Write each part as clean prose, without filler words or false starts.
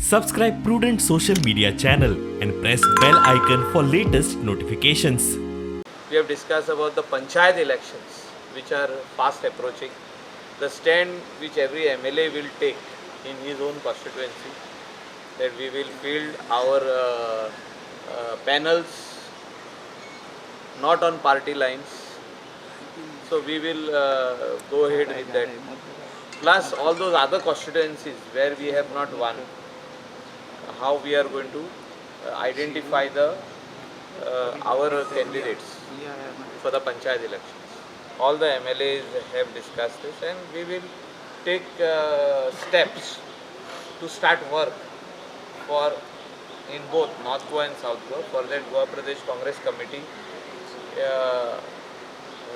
Subscribe Prudent social media channel and press bell icon for latest notifications. We have discussed about the panchayat elections which are fast approaching, the stand which every MLA will take in his own constituency, that we will field our panels not on party lines, so we will go ahead with that. Plus all those other constituencies where we have not won, how we are going to identify the our candidates for the panchayat elections. All the MLAs have discussed this, and we will take steps to start work for in both North Goa and South Goa. For that, Goa Pradesh Congress Committee,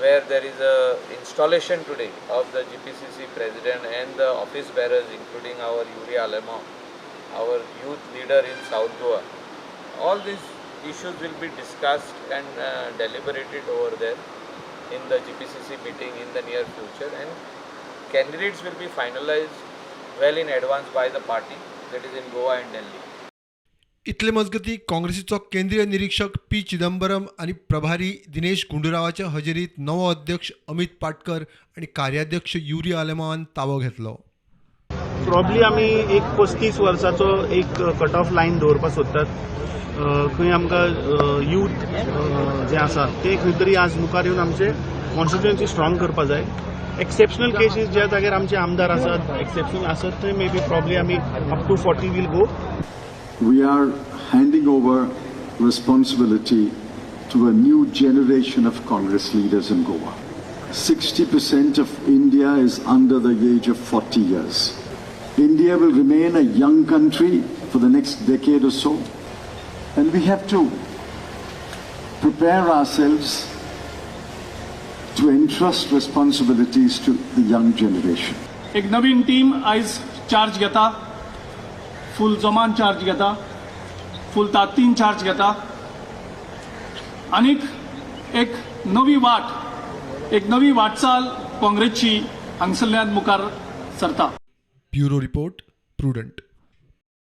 where there is a installation today of the GPCC president and the office bearers, including our Yuri Alema, our youth leader in South Goa. All these issues will be discussed and deliberated over there in the GPCC meeting in the near future, and candidates will be finalized well in advance by the party, that is in Goa and Delhi. इतले मजगती काँग्रेसीचो केंद्रीय निरीक्षक P Chidambaram आणि प्रभारी दिनेश गुंडूरावाच्या हजेरीत नवो अध्यक्ष अमित पाटकर आणि कार्याध्यक्ष युरी आलेमान ताबो घेतलो. प्रॉब्ली आमी एक 35 वर्साचो एक कट ऑफ लायन दवरपाक सोदतात. खंय आमकां यूथ जे आसा ते खंय तरी आज मुखार येवन आमचे कॉन्स्टिट्युएन्सी स्ट्रॉंग करपाक जाय. एक्सेप्शनल केसीस ज्या जाग्यार आमचे आमदार आसात, एक्सेप्शनल आसत थंय मे बी प्रॉब्ली आमी up to 40 will go. We are handing over responsibility to a new generation of Congress leaders in Goa. 60% of India is under the age of 40 years. India will remain a young country for the next decade or so, and we have to prepare ourselves to entrust responsibilities to the young generation. एक नवीन team आयज charge घेता, full जोमान charge घेता, full ताकदीन charge घेता, आनीक एक नवी वाटचाल काँग्रेसची हांगसरल्यान मुखार सरता. Bureau report prudent.